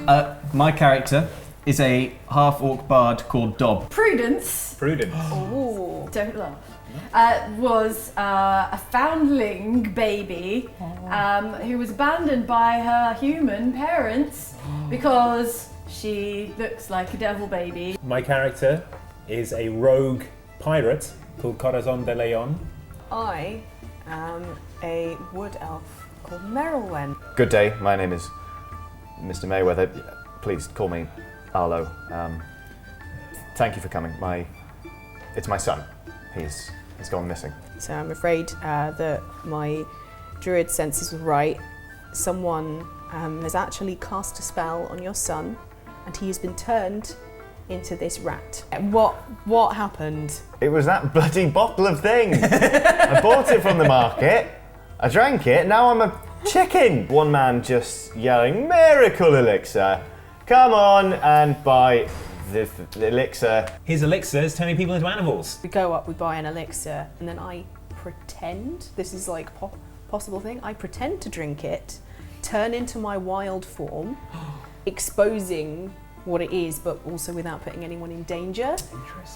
My character is a half-orc bard called Dob. Prudence. Ooh. Don't laugh. Was a foundling baby who was abandoned by her human parents because she looks like a devil baby. My character is a rogue pirate called Corazon de Leon. I am a wood elf called Merylwen. Good day, my name is Mr. Mayweather. Please call me Arlo. Thank you for coming. It's my son. He's gone missing. So I'm afraid that my druid senses were right. Someone has actually cast a spell on your son and he has been turned into this rat. What happened? It was that bloody bottle of thing. I bought it from the market, I drank it, now I'm a chicken. One man just yelling, "Miracle elixir! Come on and buy the elixir." His elixir is turning people into animals. We go up, we buy an elixir, and then I pretend, this is like a possible thing, I pretend to drink it, turn into my wild form, exposing what it is, but also without putting anyone in danger,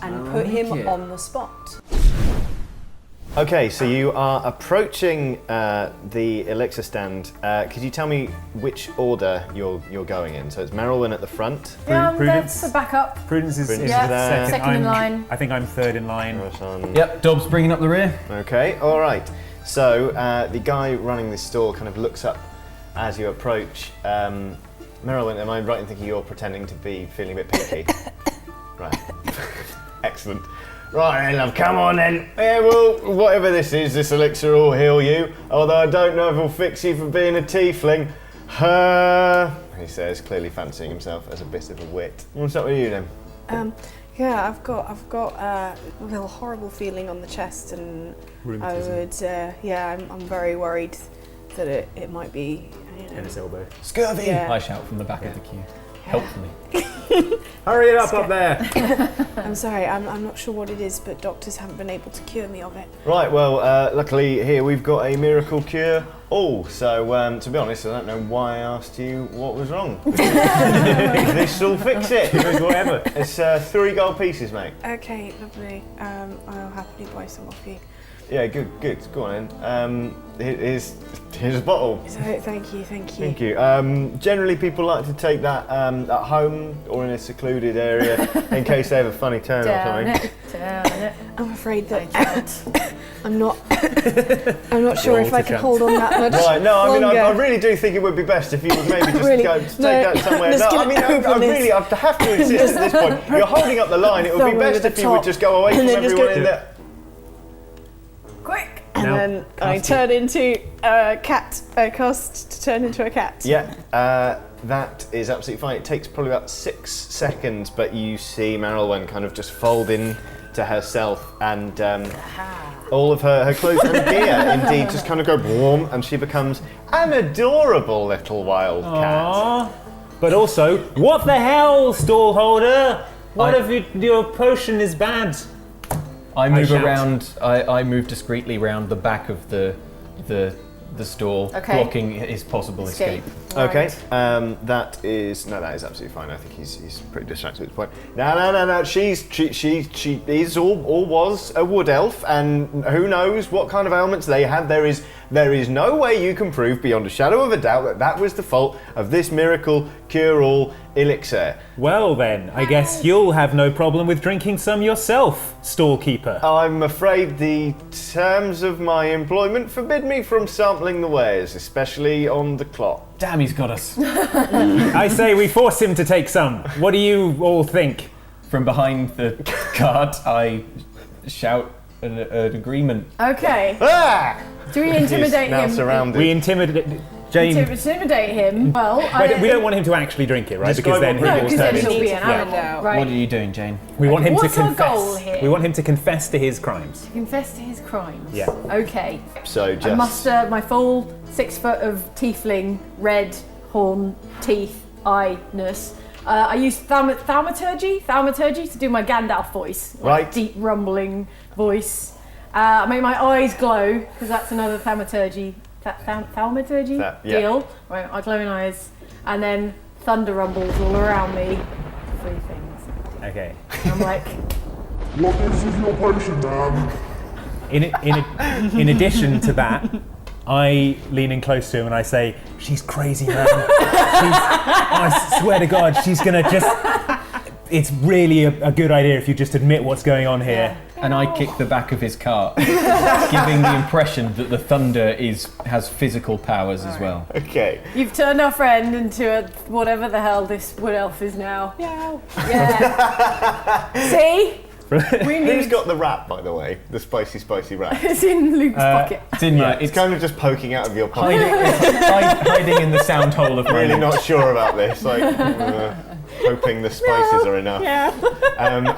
and put him on the spot. Okay, so you are approaching the elixir stand. Could you tell me which order you're going in? So it's Merylwen at the front. Prudence. That's the backup. Prudence is there. Second in line. I think I'm third in line. Yep, Dob's bringing up the rear. Okay, all right. So the guy running this store kind of looks up as you approach. Merylwen, am I right in thinking you're pretending to be feeling a bit picky? Right. Excellent. Right then, love, come on then. Yeah, well, whatever this is, this elixir will heal you. Although I don't know if it'll fix you for being a tiefling. He says, clearly fancying himself as a bit of a wit. What's up with you then? Yeah, I've got a real horrible feeling on the chest, and Rheumatism. I'm very worried that it might be, Tennis elbow. Scurvy! Yeah. I shout from the back of the queue. Helpfully. Hurry it up there! I'm sorry, I'm not sure what it is, but doctors haven't been able to cure me of it. Right, well, luckily here we've got a miracle cure all. So, to be honest, I don't know why I asked you what was wrong. This will fix it. Whatever. It's 3 gold pieces, mate. Okay, lovely. I'll happily buy some off you. Yeah, good. Go on in. Here's a bottle. So, thank you. Thank you. Generally, people like to take that at home or in a secluded area in case they have a funny turn or something. Down it. I'm afraid that I'm not sure if I can hold on that much. Right, no, I mean, longer. I really do think it would be best if you would maybe just Really? go take that somewhere. No, I mean, I have to insist at this point. You're holding up the line. It would be Thumb best over if the you would top, just go away and from then just everyone go- in there. Quick. And Now, then I cast turn into a cat. I cast to turn into a cat. Yeah, that is absolutely fine. It takes probably about 6 seconds, but you see Merylwen kind of just fold in to herself, and all of her clothes and gear indeed just kind of go warm, and she becomes an adorable little wild cat. Aww. But also, what the hell, stall holder? What if your potion is bad? I move shout. around. I move discreetly around the back of the stall, Okay. blocking his possible escape. Okay, that is absolutely fine. I think he's pretty distracted at this point. No. She is or was a wood elf, and who knows what kind of ailments they had. There is no way you can prove beyond a shadow of a doubt that was the fault of this miracle cure-all elixir. Well then, I guess you'll have no problem with drinking some yourself, stallkeeper. I'm afraid the terms of my employment forbid me from sampling the wares, especially on the clock. Damn, he's got us. I say we force him to take some. What do you all think? From behind the cart, I shout an agreement. Okay. Ah! Do we intimidate He's now him? surrounded. We intimidate Jane. Intimidate him. Well, We don't want him to actually drink it, right? Because then he No, will because turn then he'll into. be an animal, right? What are you doing, Jane? We want him What's to our confess. goal here? We want him to confess to his crimes. Confess to his crimes. Yeah. Okay. So I just muster my full 6 foot of tiefling, red horn, teeth, eye-ness. I use thaumaturgy to do my Gandalf voice. Right. Deep rumbling voice. I make my eyes glow, because that's another thaumaturgy yeah. deal. Right, my glowing eyes. And then thunder rumbles all around me. 3 things. Okay. I'm like, What gives is your potion, man? In addition to that, I lean in close to him and I say, "She's crazy, man. I swear to God, she's gonna just. It's really a good idea if you just admit what's going on here." And I kick the back of his cart, giving the impression that the thunder has physical powers as well. Okay. you've turned our friend into a whatever the hell this wood elf is now. Yeah. See? We Who's need. got the rat, by the way? The spicy rat. It's in Luke's pocket. It's in It's kind of just poking out of your pocket. hiding in the sound hole of my Really neck. not sure about this. Like, hoping the spices are enough.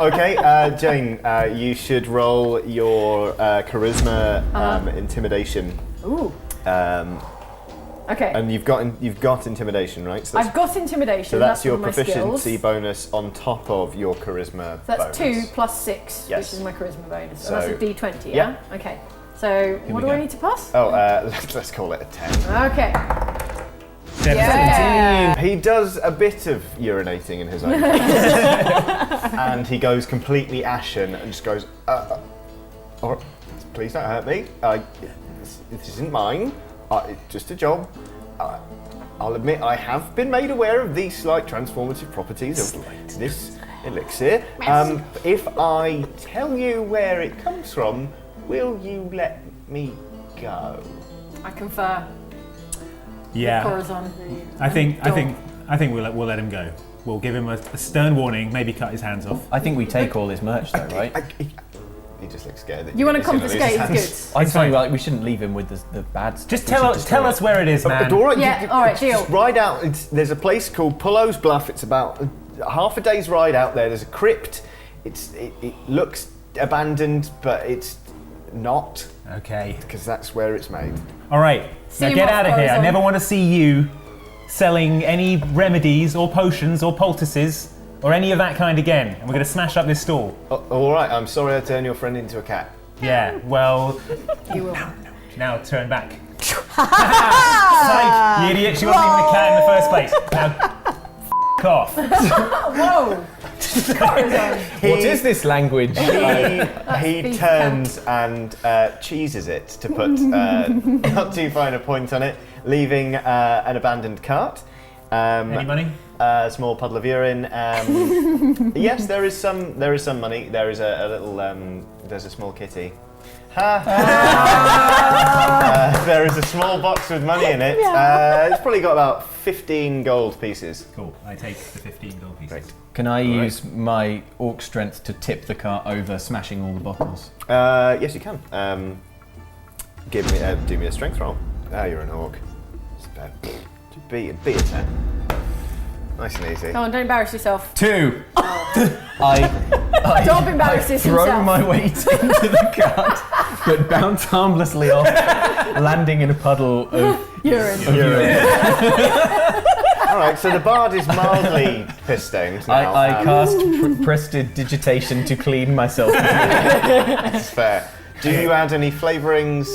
Okay, Jane, you should roll your charisma intimidation. Ooh. Okay. And you've got intimidation, right? So I've got intimidation. so that's your one of my proficiency skills. bonus on top of your charisma So that's bonus. 2 plus 6, Yes. which is my charisma bonus. So So- that's a D20, yeah? Okay. So what do we I go. need to pass? Oh, let's call it a 10. Okay. 17. Yeah. He does a bit of urinating in his own face. And he goes completely ashen and just goes, please don't hurt me. This isn't mine. It's just a job. I'll admit I have been made aware of the slight transformative properties of this elixir. If I tell you where it comes from, will you let me go? I confer. Yeah. Corazon. I think we'll let him go. We'll give him a stern warning. Maybe cut his hands off. I think we take all his merch though, right? He just looks scared that You want to it's gonna lose confiscate his hands. goods? I tell you, like, we shouldn't leave him with the bad stuff. Just We should tell destroy us it. where it is, man. All right, Yeah, all right, deal. Just ride out. There's a place called Pullo's Bluff. It's about half a day's ride out there. There's a crypt. It looks abandoned, but it's not, Okay. because that's where it's made. All right. See Now you get off, out of here. I Corazon. never want to see you selling any remedies or potions or poultices or any of that kind again. And we're going to smash up this stall. All right, I'm sorry I turned your friend into a cat. Yeah. Well, You will. now turn back. Psych, you idiot. She wasn't even a cat in the first place. Now, f off. Whoa! Corazon. What is this language? He Beef turns and cheeses it to put not too fine a point on it, leaving an abandoned cart. Any money? A small puddle of urine. Yes, there is some money. There is a little. There's a small kitty. There is a small box with money in it. It's probably got about 15 gold pieces. Cool. I take the 15 gold pieces. Great. Can I use my orc strength to tip the cart over, smashing all the bottles? Yes, you can. Do me a strength roll. You're an orc. Be a 10. Nice and easy. Come on, don't embarrass yourself. 2. I Don't embarrass I throw yourself. my weight into the cart, but bounce harmlessly off, landing in a puddle of Urine. urine. All right, so the bard is mildly piss-stained now. I cast prestidigitation to clean myself. That's fair. Do you add any flavourings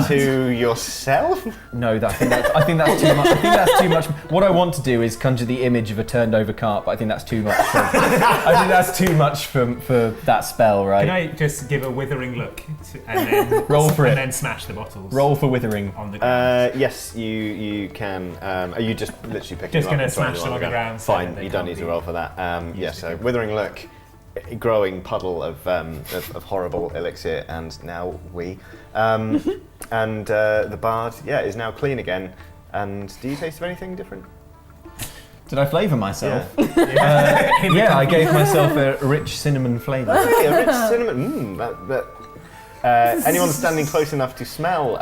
to yourself? No, I think that's too much. I think that's too much. What I want to do is conjure the image of a turned over cart, but I think that's too much. I think that's too much for that spell, right? Can I just give a withering look and then Roll for it. and then smash the bottles Roll for withering. on the ground? Yes, you can. Are you just literally picking Just them up gonna and throwing smash them on the ground so Fine, that they you don't can't need to be roll for that. Yeah, used so again. withering look, a growing puddle of horrible elixir, and now and the bard, is now clean again. And do you taste of anything different? Did I flavour myself? Yeah, I gave myself a rich cinnamon flavour. Really, a rich cinnamon. Anyone standing close enough to smell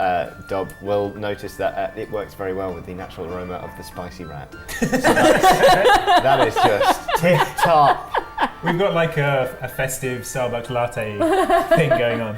Dob will notice that it works very well with the natural aroma of the spicy rat. So that is just tip top. We've got like a festive Starbucks latte thing going on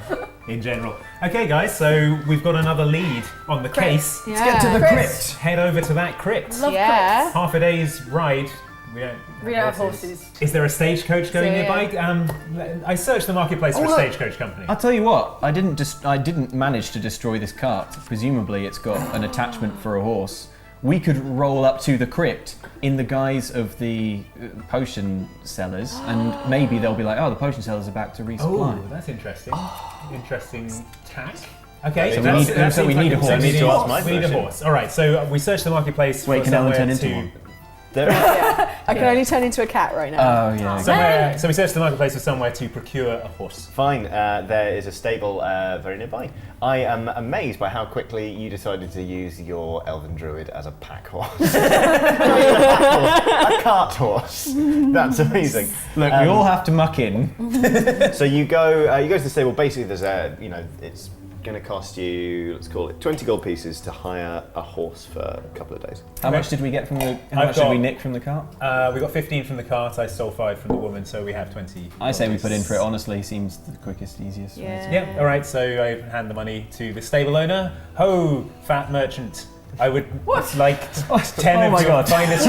in general. Okay, guys, so we've got another lead on the case. Let's get to the crypt. Head over to that crypt. Love Yeah. Half a day's ride. We don't have horses. Is there a stagecoach going So, nearby? I searched the marketplace for a look. stagecoach company. I'll tell you what. I didn't manage to destroy this cart. Presumably, it's got an attachment for a horse. we could roll up to the crypt in the guise of the potion sellers, and maybe they'll be like, oh, the potion sellers are back to resupply. Oh, that's interesting. Interesting tack. Okay, So we need a horse. I need to ask my We need a version. horse. All right, so we searched the marketplace Wait, for can Ellen somewhere turn into to... one? I can only turn into a cat right now. Oh, yeah. Somewhere, so we searched the marketplace for somewhere to procure a horse. Fine, there is a stable very nearby. I am amazed by how quickly you decided to use your elven druid as a pack horse. A cart horse. That's amazing. Look, we all have to muck in. So you go to the stable. Basically, there's it's going to cost you, let's call it 20 gold pieces to hire a horse for a couple of days. How much did we get from the? How much did we nick from the cart? We got 15 from the cart. I stole 5 from the woman, so we have 20. I say we put in for it. Honestly, seems the quickest, easiest. way to- Yeah. Yeah. All right. So I hand the money to the stable owner. Ho, fat merchant. I would like 10 Oh of my your God. finest.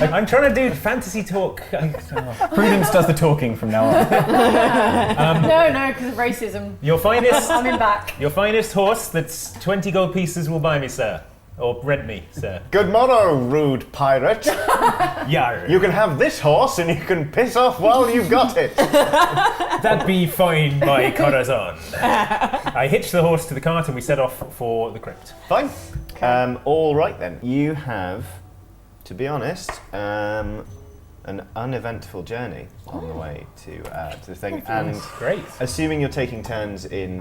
I'm trying to do fantasy talk. Prudence does the talking from now on. No, because of racism. Your finest. I'm in back. Your finest horse. That's 20 gold pieces will buy me, sir, or rent me, sir. Good morrow, rude pirate. Yar. You can have this horse and you can piss off while you've got it. That be fine by Corazon. I hitched the horse to the cart and we set off for the crypt. Fine. All right then. You have, to be honest, an uneventful journey on the way to the thing, and Great. assuming you're taking turns in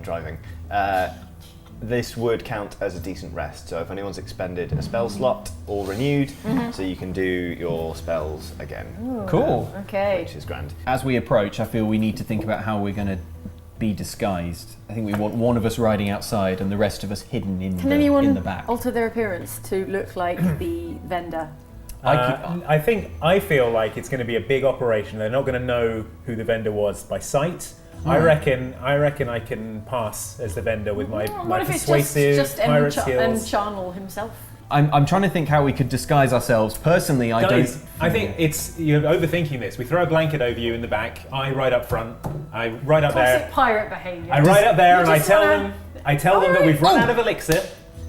driving, this would count as a decent rest. So if anyone's expended a spell slot or renewed, so you can do your spells again. Cool. Okay. Which is grand. As we approach, I feel we need to think about how we're going to be disguised. I think we want one of us riding outside and the rest of us hidden in, Can the, anyone in the back. alter their appearance to look like the vendor? I feel like it's going to be a big operation. They're not going to know who the vendor was by sight. I reckon I can pass as the vendor with my What if it's persuasive just pirate M. skills. Charnel himself? I'm trying to think how we could disguise ourselves. Personally, I Guys, don't. I think you're overthinking this. We throw a blanket over you in the back. I ride up front. I ride up Classic there. pirate behaviour. I ride up there and I just tell wanna- them. I tell them that we've run out of elixir.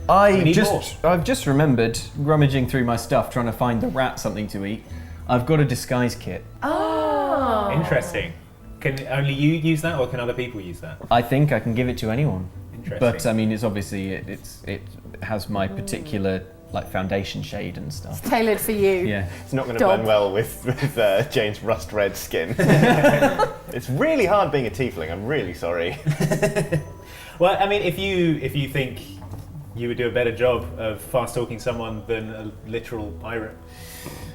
We need more. I've just remembered, rummaging through my stuff, trying to find the rat something to eat. I've got a disguise kit. Oh. Interesting. Can only you use that, or can other people use that? I think I can give it to anyone. Interesting. But I mean, it's obviously it has my particular like foundation shade and stuff. Tailored for you. Yeah. It's not going to Dob. blend well with Jane's rust red skin. It's really hard being a tiefling. I'm really sorry. Well, I mean, if you think you would do a better job of fast talking someone than a literal pirate,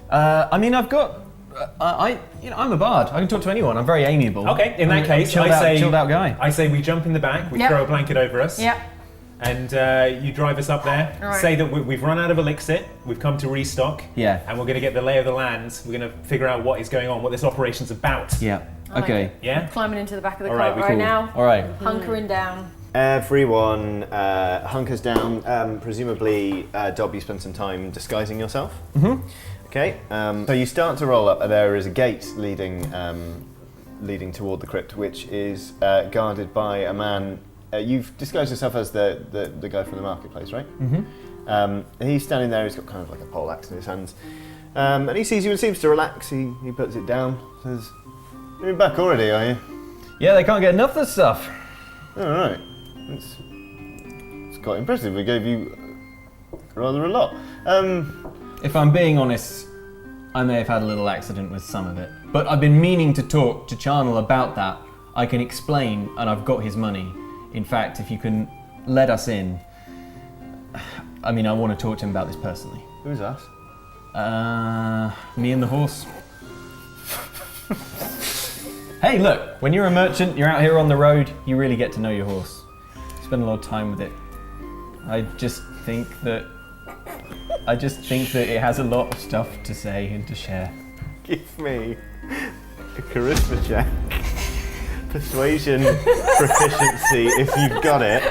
I mean, I've got. I'm a bard. I can talk to anyone. I'm very amiable. okay. In that case, chilled out guy. I say we jump in the back. We Yep. throw a blanket over us. Yep. And you drive us up there. All right. Say that we've run out of elixir. We've come to restock. Yeah. And we're going to get the lay of the land. We're going to figure out what is going on, what this operation's about. Yeah. I like Okay. it. Yeah. Climbing into the back of the All right, cart we right cool. now. All right. Hunkering down. Everyone hunkers down. Presumably, Dob, you spend some time disguising yourself. Mhm. Okay. So you start to roll up. There is a gate leading toward the crypt, which is guarded by a man. You've disguised yourself as the guy from the marketplace, right? Mhm. He's standing there. He's got kind of like a pole axe in his hands, and he sees you and seems to relax. He puts it down. Says, "You're back already, are you?" Yeah, they can't get enough of this stuff. All right. It's quite impressive. We gave you rather a lot. If I'm being honest, I may have had a little accident with some of it. But I've been meaning to talk to Charnel about that. I can explain, and I've got his money. In fact, if you can let us in, I mean, I want to talk to him about this personally. Who's us? Me and the horse. Hey, look, when you're a merchant, you're out here on the road, you really get to know your horse. Spend a lot of time with it. I just think that it has a lot of stuff to say and to share. Give me a charisma check. Persuasion proficiency, if you've got it.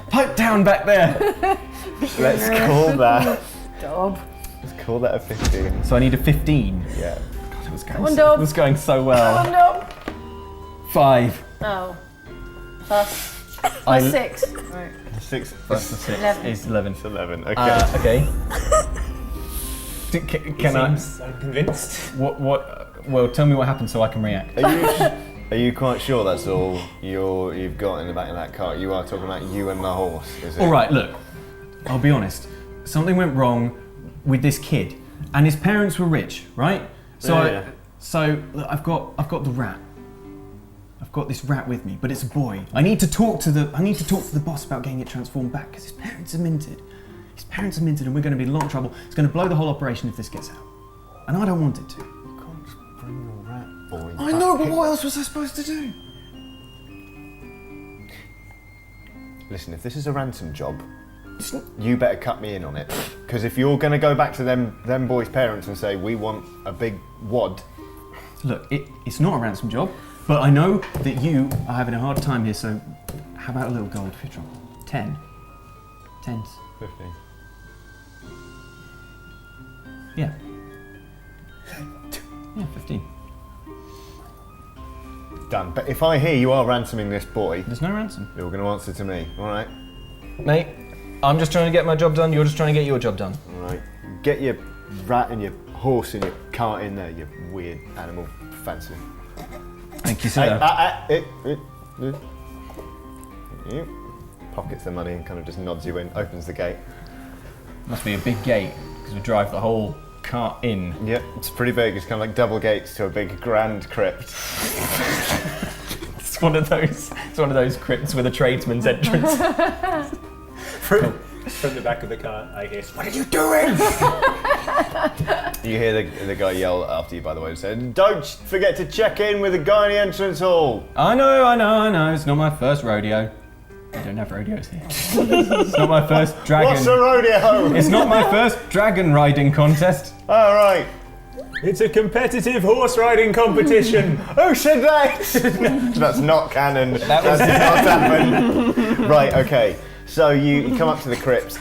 Pipe down back there! Let's call that. Dob. Let's call that a 15. So I need a 15. Yeah. God, it was Come on, going, Dob. it was going so Oh well. no. 5. Oh. Plus I- 6. Right. 6 plus the 6 11. is 11. It's 11. Okay. Okay. Can I? Seems unconvinced. What? Well, tell me what happened so I can react. Are you quite sure that's all you've got in the back of that cart? You are talking about you and the horse, is it? All right, look. I'll be honest. Something went wrong with this kid, and his parents were rich, right? So, Yeah. look, I've got the rat. I've got this rat with me, but it's a boy. I need to talk to the boss about getting it transformed back because his parents are minted. His parents are minted, and we're going to be in a lot of trouble. It's going to blow the whole operation if this gets out, and I don't want it to. You can't just bring your rat boy. I know, but what else was I supposed to do? Listen, if this is a ransom job, you better cut me in on it. Because if you're going to go back to them boys' parents and say, we want a big wad. Look, it's not a ransom job, but I know that you are having a hard time here, so how about a little gold for your trouble? 10. 10s. 15. Yeah. Yeah, 15. Done. But if I hear you are ransoming this boy, There's no ransom. you're going to answer to me, alright? Mate, I'm just trying to get my job done, you're just trying to get your job done. Alright. Get your rat and your horse and your cart in there, you weird animal fancy. Thank you, sir. You pockets the money and kind of just nods you in, opens the gate. Must be a big gate, because we drive the whole cart in. Yep, it's pretty big. It's kind of like double gates to a big grand crypt. It's one of those crypts with a tradesman's entrance. From the back of the car, I hear, "What are you doing?" You hear the guy yell after you, by the way, and say, "Don't forget to check in with the guy in the entrance hall." I know. It's not my first rodeo. We don't have rodeos here. It's not my first dragon. What's a rodeo? It's not my first dragon riding contest. All right. It's a competitive horse riding competition. Oh, should they? That's not canon. That does not happen. Right. Okay. So you come up to the crypt.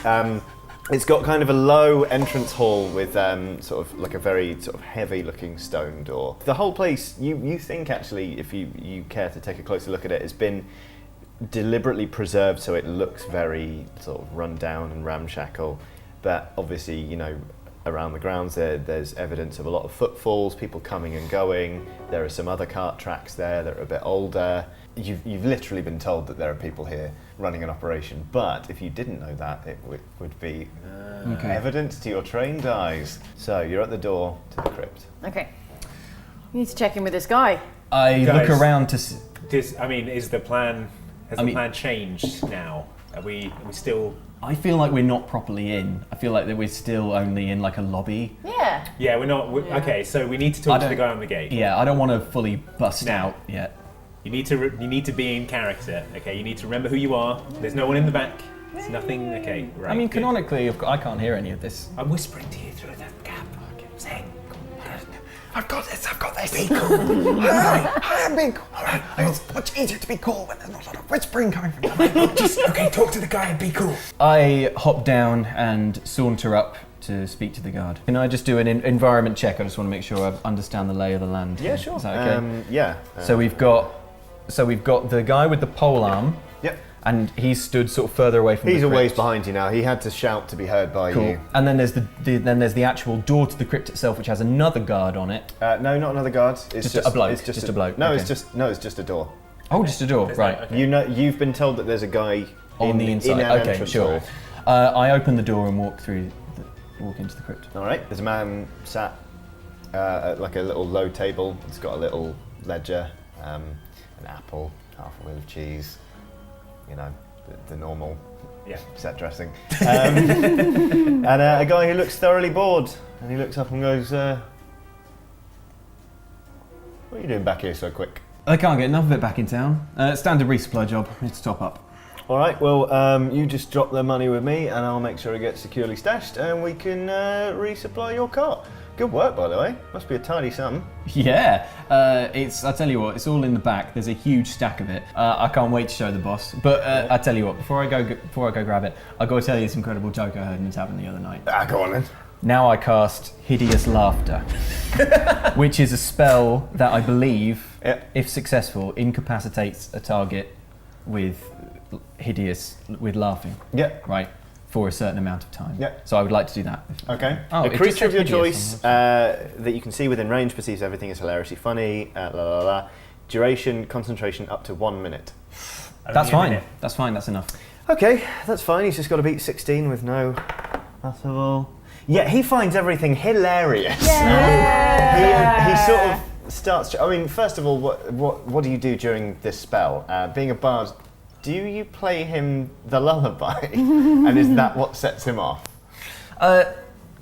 It's got kind of a low entrance hall with sort of like a very sort of heavy-looking stone door. The whole place, you think actually, if you care to take a closer look at it, has been deliberately preserved so it looks very sort of run down and ramshackle. But obviously, you know, around the grounds there's evidence of a lot of footfalls, people coming and going. There are some other cart tracks there that are a bit older. You've literally been told that there are people here running an operation, but if you didn't know that, it would be evidence to your trained eyes. So you're at the door to the crypt. Okay. You need to check in with this guy. I Guys. look around to see. Is the plan? Has the plan changed now? Are we still? I feel like we're not properly in. I feel like that we're still only in like a lobby. Yeah. Yeah, we're not. Okay, so we need to talk to the guy on the gate. Yeah, I don't want to fully bust out yet. You need to be in character. Okay, you need to remember who you are. There's no one in the back. There's nothing. Okay, right. I mean, good. canonically, I can't hear any of this. I'm whispering to you through that gap. Okay, saying, I've got this. Be cool. Alright, I'm being cool. Alright, it's much easier to be cool when there's not a lot of whispering coming from you. Just, okay, talk to the guy and be cool. I hop down and saunter up to speak to the guard. Can I just do an environment check? I just want to make sure I understand the lay of the land. Yeah, sure. Is that okay? Yeah. So we've got the guy with the pole arm. Yep. And he's stood sort of further away from He's the a crypt. ways behind you now. He had to shout to be heard by Cool. you. And then there's the actual door to the crypt itself, which has another guard on it. No, not another guard. It's Just a bloke. It's just a bloke. No, Okay. it's just a door. Oh, just a door. Right. Okay. You know, you've been told that there's a guy On the inside. in an Okay, entrance sure. hall. I open the door and walk into the crypt. All right. There's a man sat at like a little low table. It's got a little ledger, an apple, half a wheel of cheese. You know, the normal set dressing. And a guy who looks thoroughly bored. And he looks up and goes, "What are you doing back here so quick?" I can't get enough of it back in town. Standard resupply job. Need to top up. All right, well, you just drop the money with me and I'll make sure it gets securely stashed and we can resupply your cart. Good work, by the way. Must be a tidy sum. Yeah, I tell you what, it's all in the back. There's a huge stack of it. I can't wait to show the boss. But I tell you what, before I go grab it, I've got to tell you this incredible joke I heard in the tavern the other night. Go on then. Now I cast Hideous Laughter, which is a spell that I believe, if successful, incapacitates a target with hideous with laughing, Yeah. right? For a certain amount of time. Yeah. So I would like to do that. Okay. Oh, A it just creature of said your hideous choice that you can see within range perceives everything as hilariously funny. Duration, concentration up to 1 minute. That's Only a fine. minute. That's fine. That's enough. Okay, that's fine. He's just got to beat 16 with no possible. Yeah, he finds everything hilarious. He sort of starts. I mean, first of all, what do you do during this spell? Being a bard, do you play him the lullaby, and is that what sets him off?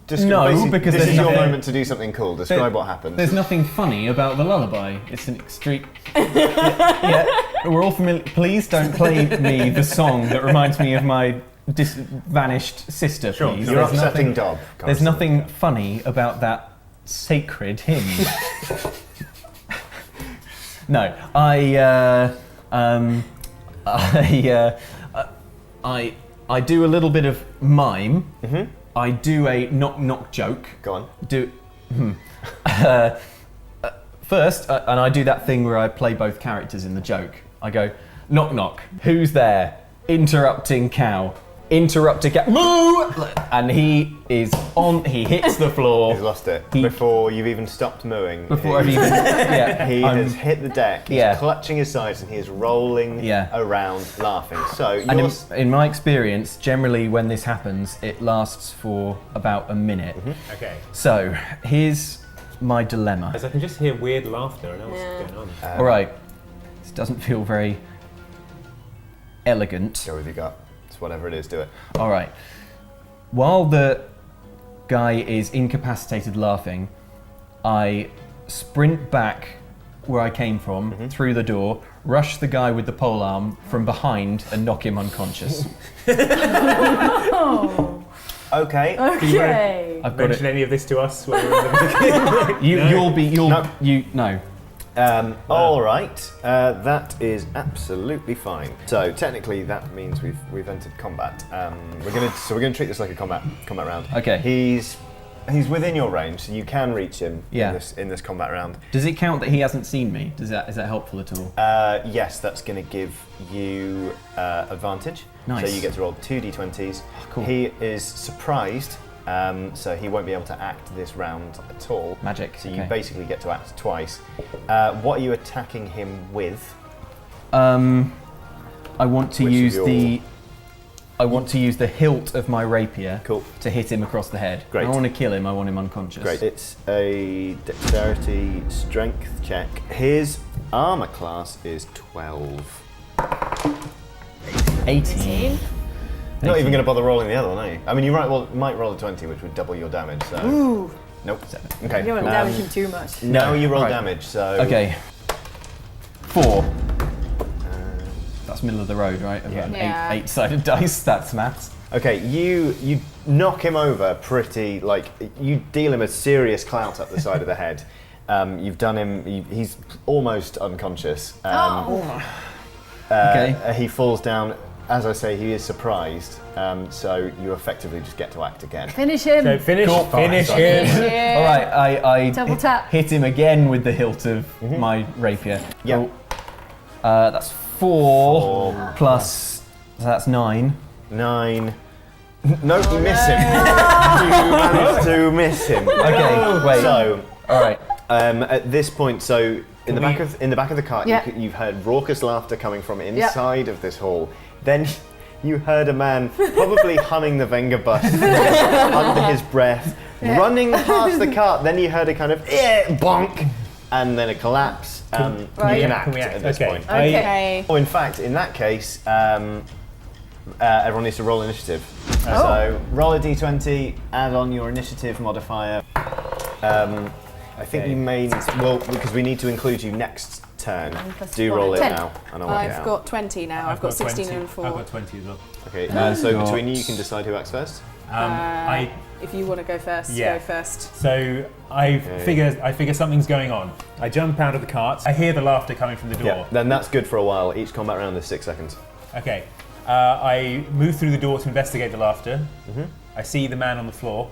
Just No, basically, because this there's is your nothing- moment to do something cool. Describe what happens. There's nothing funny about the lullaby. It's an extreme. Yeah, we're all familiar. Please don't play me the song that reminds me of my vanished sister. Sure, Please. You're There's upsetting nothing, Dob. there's nothing funny about that sacred hymn. No, I do a little bit of mime. Mm-hmm. I do a knock joke. Go on. First, and I do that thing where I play both characters in the joke. I go, knock knock, who's there? Interrupting cow. Interrupting cow. Moo! And he is on, he hits the floor. He's lost it He- before you've even stopped mooing. Before I've even, yeah, He I'm- has hit the deck, he's Yeah. clutching his sides, and he is rolling Yeah. around laughing. So, And you're... in my experience, generally when this happens, it lasts for about a minute. Mm-hmm. Okay. So, here's my dilemma. As I can just hear weird laughter. I know what's Yeah. going on. All right, this doesn't feel very elegant. Go with your gut. It's whatever it is, do it. All right. While the guy is incapacitated laughing, I sprint back where I came from, through the door, rush the guy with the pole arm from behind and knock him unconscious. Oh, Okay. okay. I've got Mention it. any of this to us? When we're in the No. All right. That is absolutely fine. So technically, that means we've entered combat. We're gonna treat this like a combat round. Okay. He's within your range, so you can reach him Yeah. in this combat round. Does it count that he hasn't seen me? Is that helpful at all? Yes, that's going to give you advantage. Nice. So you get to roll 2d20s. Cool. He is surprised, so he won't be able to act this round at all. Magic, So you okay. basically get to act twice. What are you attacking him with? I want to Which of use your- the hilt of my rapier Cool. to hit him across the head. Great. I don't want to kill him. I want him unconscious. Great. It's a dexterity strength check. His armor class is 12. 18. Not even going to bother rolling the other one, are you? I mean, you might roll a 20, which would double your damage. So. Ooh, Nope. Okay. you haven't damaged him too much. Now you roll Right. damage. So. Okay. 4. That's middle of the road, right? I've got an Yeah. 8-sided dice. That's maths. Okay, you knock him over pretty, like, you deal him a serious clout up the side of the head. You've done him, he's almost unconscious. Okay. He falls down. As I say, he is surprised, so you effectively just get to act again. Finish him. So finish him. All right, I Double tap. hit him again with the hilt of my rapier. Yeah. That's 4 plus. So that's 9. 9. No, you miss him. You managed to miss him. Okay, wait. So, All right. at this point, so in the back of the cart, Yeah. you've heard raucous laughter coming from inside of this hall. Then you heard a man probably humming the Venga bus under his breath, running past the cart. Then you heard a kind of bonk, and then a collapse. You can act at this point. Okay. Oh, in fact, in that case, everyone needs to roll initiative. So roll a d20, add on your initiative modifier. I think you may, because we need to include you next turn. plus Do 1. roll it 10. now, and I'll work it I've out. got 20 now. I've got 16 and 4. I've got 20 as well. Okay, so got- between you can decide who acts first. If you want to go first, Yeah. go first. So I figure something's going on. I jump out of the cart. I hear the laughter coming from the door. Yeah, then that's good for a while. Each combat round is 6 seconds. Okay. I move through the door to investigate the laughter. I see the man on the floor,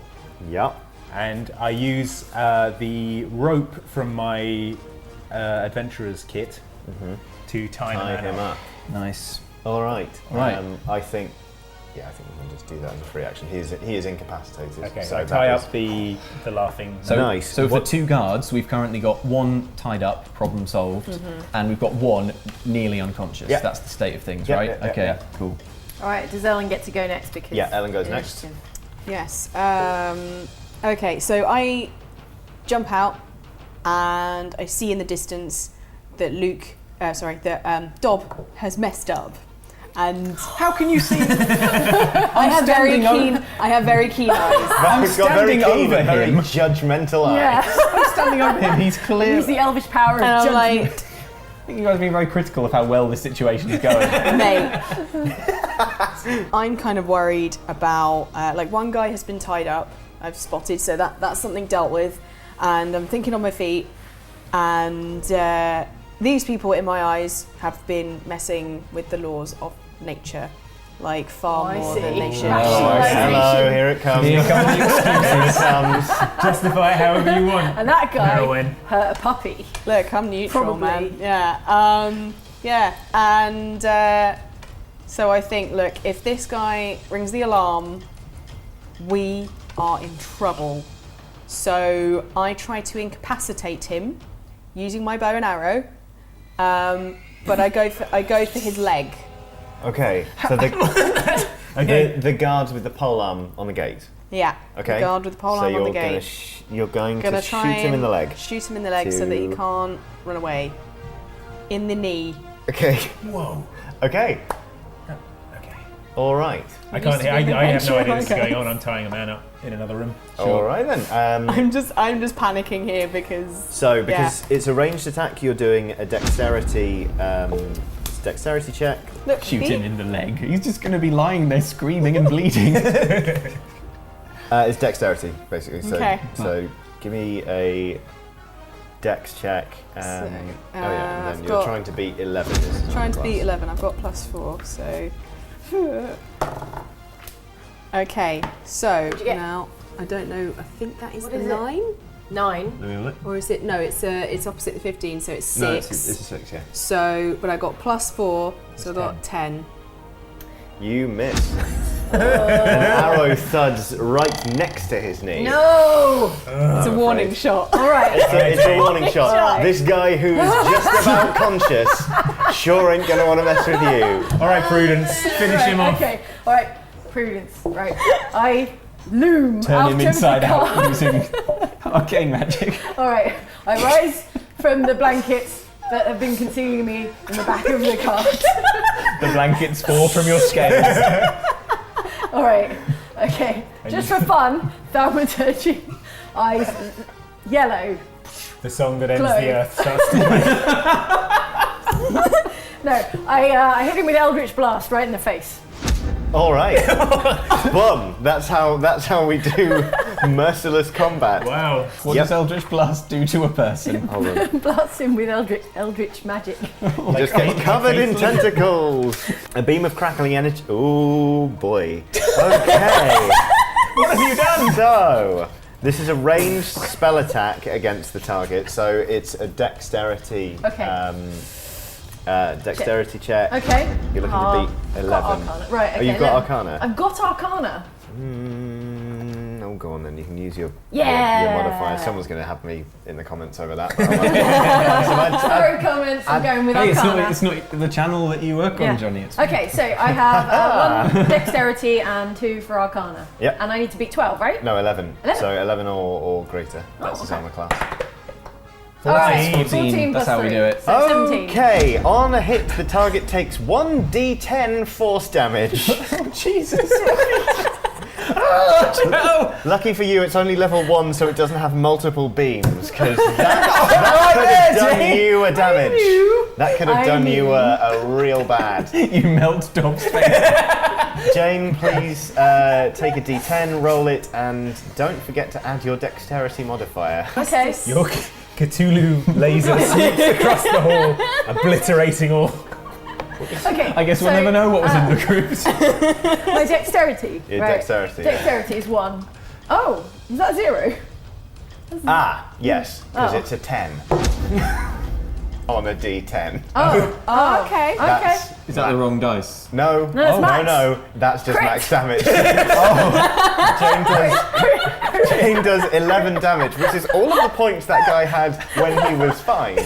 Yep. and I use the rope from my adventurer's kit to tie the Tie man him up. Nice. All right. Right. I think we can just do that as a free action. He is incapacitated. Okay, so I that tie was- up the laughing. So, Nice. So for 2 guards, we've currently got 1 tied up, problem solved, and we've got 1 nearly unconscious. Yeah. That's the state of things, Yeah, right? yeah, Okay, yeah. cool. All right, does Ellen get to go next? Because Yeah, Ellen goes next. initiative. Yes. Okay, so I jump out and I see in the distance that Dob has messed up. And How can you see? I have very keen eyes. He's got very standing keen over and very him. judgmental eyes. Yeah. I'm standing over him. He's clear. Use the elvish power of And I'm judgment. like, I think you guys are being very critical of how well this situation is going. mate. I'm kind of worried about, one guy has been tied up, I've spotted, so that's something dealt with. And I'm thinking on my feet, and these people, in my eyes, have been messing with the laws of nature, like far I more see. than they should. Hello, here it comes. Here come the excuses. Justify it however you want. And that guy Heroin. hurt a puppy. Look, I'm neutral, Probably. man. Yeah. And so I think, look, if this guy rings the alarm, we are in trouble. So I try to incapacitate him using my bow and arrow, but I go for his leg. Okay, so the guards with the polearm on the gate. Yeah. Okay. The guard with the pole so arm you're on the gate. you're going Gonna to try shoot him in the leg. Shoot him in the leg so that he to- can't run away. In the knee. Okay. Whoa. Okay. Okay. All right. I can't. I have no adventure, idea this is okay. going on. I'm tying a man up in another room. All right then. I'm just panicking here because. So because it's a ranged attack, you're doing a dexterity check. Look, Shoot see? him in the leg. He's just going to be lying there screaming and bleeding. It's dexterity basically. So Okay. so give me a dex check. And I've then you're got- trying to beat 11. Is the Trying to class. beat 11. I've got +4, so. Okay, so you get? now I don't know. I think that is What the is it? 9, 9. or is it? No, it's opposite the 15, so it's 6. No, it's a 6. Yeah. So, but I got +4, so I got 10. 10. You miss. An arrow thuds right next to his knee. No! It's a warning shot. All right. It's a warning shot. shot. This guy who's just about conscious sure ain't gonna want to mess with you. All right, Prudence, finish him off. Okay. All right. Prudence. Right. I loom Turn out him of inside the out car. using arcane magic. All right. I rise from the blankets that have been concealing me in the back of the cart. The blankets fall from your scales. All right. Okay. Just for fun, thaumaturgy. Eyes yellow. The song that ends Glow. the earth starts to No. I hit him with Eldritch Blast right in the face. All right. Boom. That's how we do merciless combat. Wow. What Yep. does Eldritch Blast do to a person? Hold on. Blast him with Eldritch magic. He just gets covered in tentacles. A beam of crackling energy. Oh boy. Okay. What have you done? So, this is a ranged spell attack against the target. So it's a dexterity. Okay. Dexterity check. Okay. You're looking to beat 11. Got Arcana. Right. Okay. Oh, you've got Arcana. I've got Arcana. Oh, go on then. You can use your Yeah. modifier. Someone's going to have me in the comments over that. But I'll Sorry, comments. I'm going with Hey, Arcana. it's not the channel that you work Yeah. on, Johnny. It's Okay, so I have 1 dexterity and 2 for Arcana. Yep. And I need to beat 12, right? No, 11. 11? So 11 or greater. That's his okay. armor class. All right, 14. plus That's how we 3. do it. So 17. Okay, on a hit, the target takes 1d10 force damage. Jesus. Lucky for you, it's only level 1, so it doesn't have multiple beams, because that could have done you a damage. That could have done you a real bad. You melt Dob's face. Jane, please take a d10, roll it, and don't forget to add your dexterity modifier. Okay. Your Cthulhu laser sweeps across the hall, obliterating all. Okay. I guess we'll never know what was in the crypt. My dexterity. Your right. dexterity, yeah. Dexterity is 1. Oh, is that 0? Ah, yes, because Oh. it's a 10. on a D10. Oh, okay. That's- Is that the wrong dice? No, it's max. no, that's just Crit. max damage. Jane does 11 damage, which is all of the points that guy had when he was fine.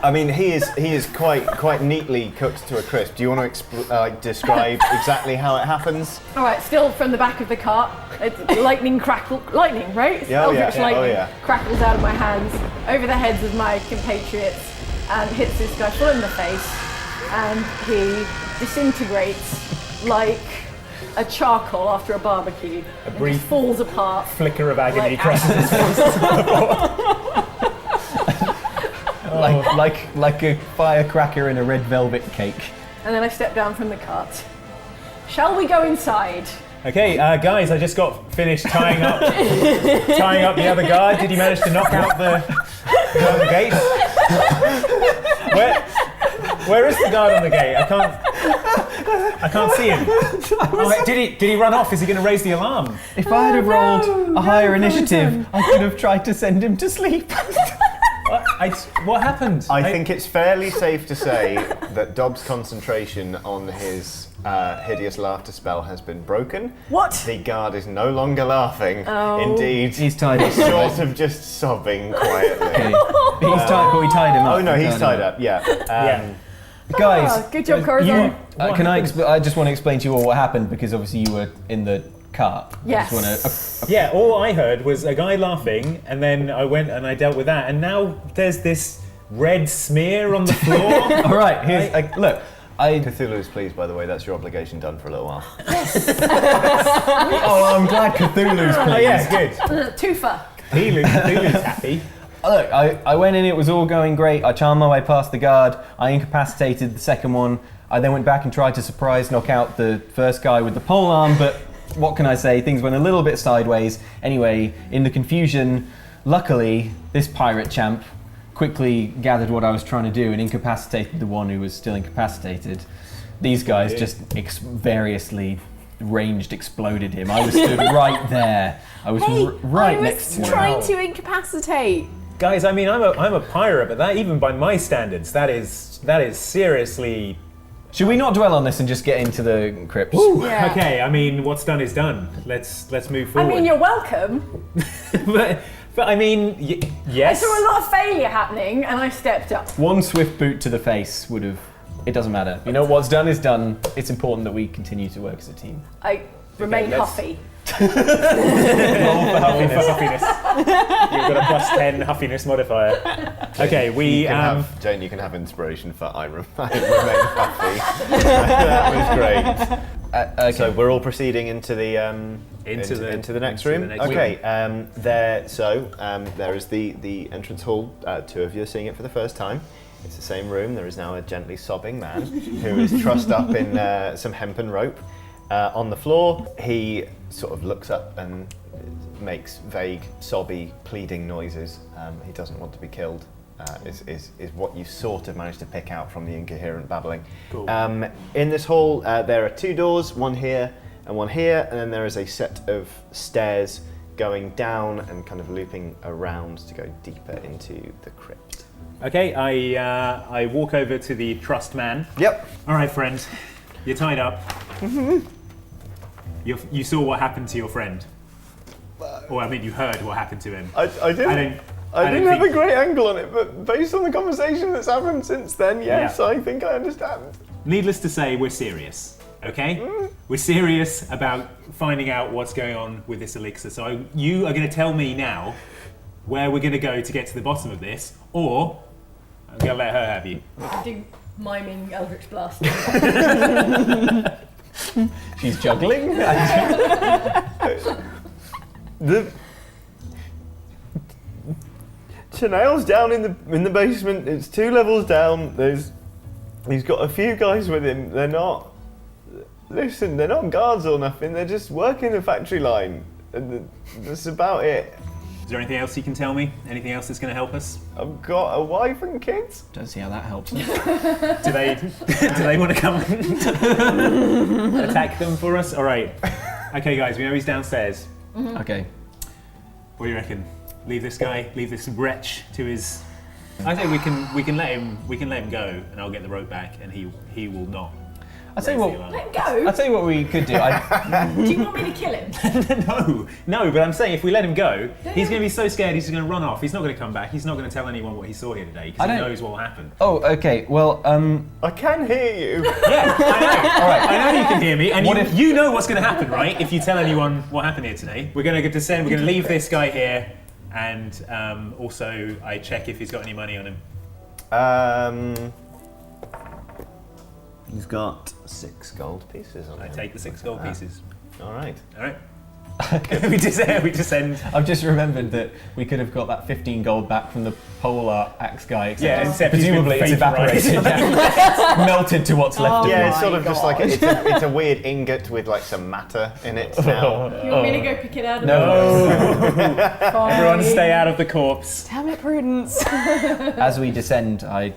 I mean, he is quite neatly cooked to a crisp. Do you want to describe exactly how it happens? All right, still from the back of the cart, lightning, right? Yeah, oh yeah, Eldritch lightning oh yeah. crackles out of my hands over the heads of my compatriots and hits this guy full in the face, and he disintegrates like a charcoal after a barbecue. A and brief just falls apart. flicker of agony Like crosses his face. Like a firecracker in a red velvet cake. And then I step down from the cart. Shall we go inside? Okay, guys, I just got finished tying up the other guard. Did you manage to knock out the guard on the gate? Where is the guard on the gate? I can't see him. Oh, wait, did he run off? Is he going to raise the alarm? If I had rolled a higher initiative, I could have tried to send him to sleep. What happened? I think it's fairly safe to say that Dobbs' concentration on his hideous laughter spell has been broken. What? The guard is no longer laughing. Oh. Indeed, He's tied up. sort of just sobbing quietly. Okay. He's tied, but we tied him up. Oh no, We he's tied up. Yeah. Yeah. Guys, Ah, good job, Corazon. can I just want to explain to you all what happened, because obviously you were in the cart. Yes. I just wanna, Yeah, all I heard was a guy laughing, and then I went and I dealt with that, and now there's this red smear on the floor. all right, here's look. Cthulhu's pleased, by the way. That's your obligation done for a little while. Oh, I'm glad Cthulhu's pleased. Oh yeah, good. Twofer. Cthulhu's happy. Look, I went in, it was all going great. I charmed my way past the guard. I incapacitated the second one. I then went back and tried to surprise knock out the first guy with the polearm, but what can I say? Things went a little bit sideways. Anyway, in the confusion, luckily, this pirate champ quickly gathered what I was trying to do and incapacitated the one who was still incapacitated. These guys just variously ranged exploded him. I was stood right there. I was right next to him. trying to incapacitate. Guys, I mean, I'm a pirate, but that, even by my standards, that is seriously. Should we not dwell on this and just get into the crypt? Yeah. Okay, I mean, what's done is done. Let's move I forward. mean, you're welcome. but I mean, I yes. saw a lot of failure happening, and I stepped up. One swift boot to the face would have... It doesn't matter. You know, what's done is done. It's important that we continue to work as a team. I remain let's- huffy. Roll for huffiness. You've got a +10 huffiness modifier. Okay, Jane, you can have inspiration for I remain happy. That was great. Okay. So we're all proceeding into the into the next room. Okay, there is the entrance hall. Two of you are seeing it for the first time. It's the same room. There is now a gently sobbing man who is trussed up in some hempen rope. On the floor, he sort of looks up and makes vague, sobby, pleading noises. He doesn't want to be killed, is what you sort of managed to pick out from the incoherent babbling. Cool. In this hall, there are two doors, one here and one here, and then there is a set of stairs going down and kind of looping around to go deeper into the crypt. Okay, I walk over to the trussed man. Yep. All right, friend, you're tied up. You saw what happened to your friend. Or I mean, you heard what happened to him. I didn't have a great angle on it, but based on the conversation that's happened since then, yes, Yeah. I think I understand. Needless to say, we're serious, okay? We're serious about finding out what's going on with this elixir. So you are going to tell me now where we're going to go to get to the bottom of this, or I'm going to let her have you. Do miming Eldritch Blast. She's juggling. The Chanel's down in the basement. It's 2 levels down. He's got a few guys with him. They're not guards or nothing. They're just working the factory line, and that's about it. Is there anything else you can tell me? Anything else that's going to help us? I've got a wife and kids. Don't see how that helps. Do they want to come and attack them for us? All right. Okay, guys, we know he's downstairs. Okay. What do you reckon? leave this wretch to his. I think we can let him go, and I'll get the rope back, and he will not. I'll tell you what. Let him go. I'll tell you what we could do. Do you want me to kill him? No, but I'm saying if we let him go, he's going to be so scared he's going to run off. He's not going to come back. He's not going to tell anyone what he saw here today because he knows what will happen. Oh, okay. Well, I can hear you. Yeah, I know. All right, I know you can hear me, and you know what's going to happen, right? If you tell anyone what happened here today, we're going to descend. We're going to leave this guy here, and also I check if he's got any money on him. He's got 6 gold pieces on I him. take the 6 gold pieces. All right. we descend. I've just remembered that we could have got that 15 gold back from the polar axe guy. Except presumably it's evaporated, melted to what's left of it. Yeah, it's sort of just like it's a weird ingot with like some matter in it now. You want me to go pick it out of No. Everyone stay out of the corpse. Damn it, Prudence. As we descend, I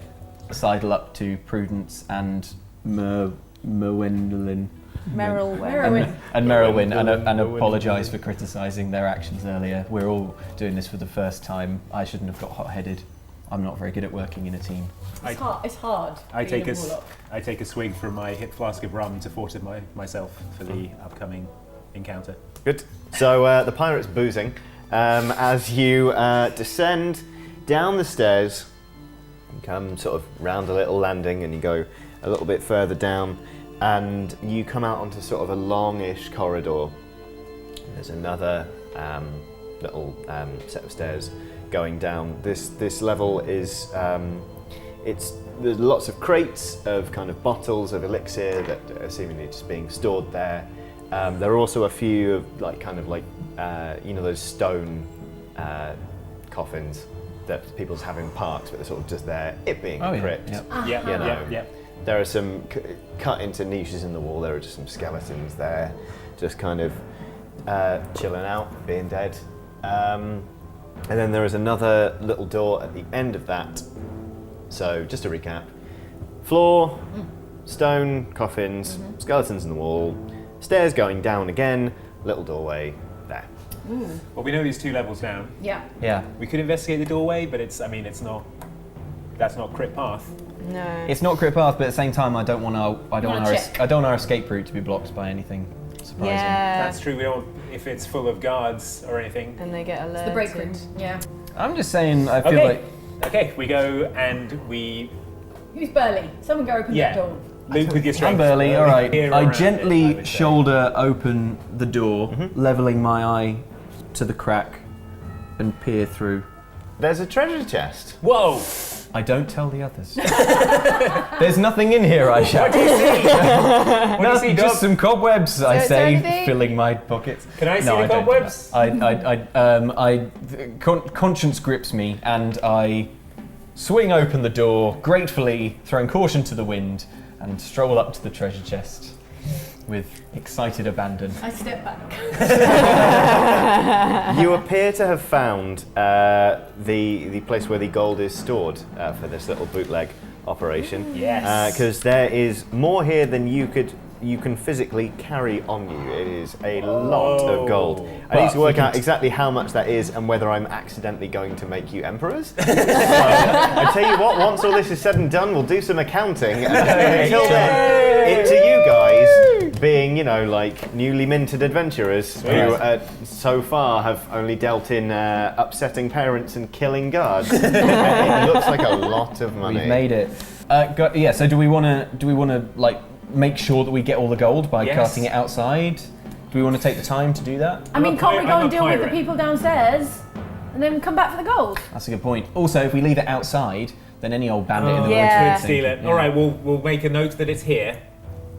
sidle up to Prudence and Merwendolin. Merylwyn. And Merylwyn and apologise for criticising their actions earlier. We're all doing this for the first time. I shouldn't have got hot-headed. I'm not very good at working in a team. It's hard. I take a swig from my hip flask of rum to fortify myself for the upcoming encounter. Good. So the pirate's boozing as you descend down the stairs and come sort of round a little landing, and you go a little bit further down, and you come out onto sort of a longish corridor. There's another little set of stairs going down. This level is there's lots of crates of kind of bottles of elixir that are seemingly just being stored there. There are also a few of like those stone coffins that people have in parks, but they're sort of just there, it being a crypt. Yeah. There are some cut into niches in the wall. There are just some skeletons there, just kind of chilling out, being dead. And then there is another little door at the end of that. So just to recap: floor, stone coffins, skeletons in the wall, stairs going down again, little doorway there. Well, we know these 2 levels down. Yeah. We could investigate the doorway, but it's not. That's not crypt path. No. It's not crypt path, but at the same time, I don't want our escape route to be blocked by anything surprising. Yeah. That's true. We don't. If it's full of guards or anything. And they get alerted. The break room. Yeah. I'm just saying, I feel like. Okay, we go and we. Who's Burley? Someone go open that door. Luke with your strength. I'm Burley, alright. Here I around gently it, I would say. shoulder open the door, levelling my eye to the crack, and peer through. There's a treasure chest. Whoa! I don't tell the others. There's nothing in here, I shout. What do you see? What do you see, Just Dob? some cobwebs, I Is there say, anything? filling my pockets. Can I see No, the I don't. cobwebs? Conscience grips me, and I swing open the door, gratefully throwing caution to the wind, and stroll up to the treasure chest with excited abandon. I step back. You appear to have found the place where the gold is stored for this little bootleg operation. Yes. Because there is more here than you can physically carry on you. It is a lot of gold. I need to work out exactly how much that is and whether I'm accidentally going to make you emperors. So, I tell you what, once all this is said and done, we'll do some accounting. And until then, it's to you guys, being, like newly minted adventurers who so far have only dealt in upsetting parents and killing guards. It looks like a lot of money. We've made it. So do we want to make sure that we get all the gold by casting it outside? Do we want to take the time to do that? I mean, can't we go I'm a and deal with the pirate. people downstairs and then come back for the gold? That's a good point. Also, if we leave it outside, then any old bandit in the Yeah. woods Could steal it. Yeah. All right, we'll make a note that it's here,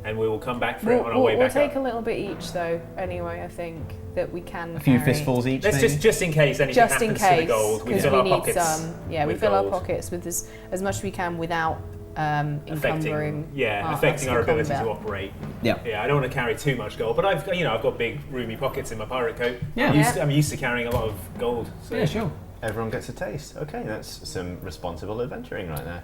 and we will come back for it on our way We'll back take up. a little bit each, though. Anyway, I think that we can. A few carry. fistfuls each. Let's maybe? just in case anything Just in happens to the case, gold, we because fill we our need pockets. some. Yeah, we with fill our gold. pockets with as much as we can without encumbering. affecting our ability to combat. operate. Yeah. Yeah, I don't want to carry too much gold, but I've got big roomy pockets in my pirate coat. Yeah. I'm used to carrying a lot of gold. So Yeah, sure. Everyone gets a taste. Okay, that's some responsible adventuring right there.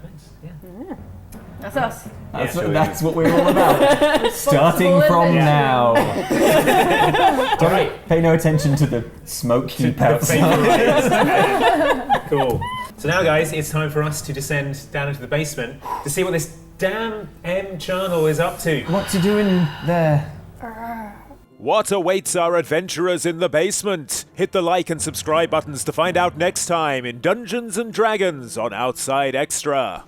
That's us. That's what we're all about. Starting from now. Don't pay no attention to the smoke heap outside. Cool. So now, guys, it's time for us to descend down into the basement to see what this damn M charnel is up to. What's he doing there? What awaits our adventurers in the basement? Hit the like and subscribe buttons to find out next time in Dungeons and Dragons on Outside Xtra.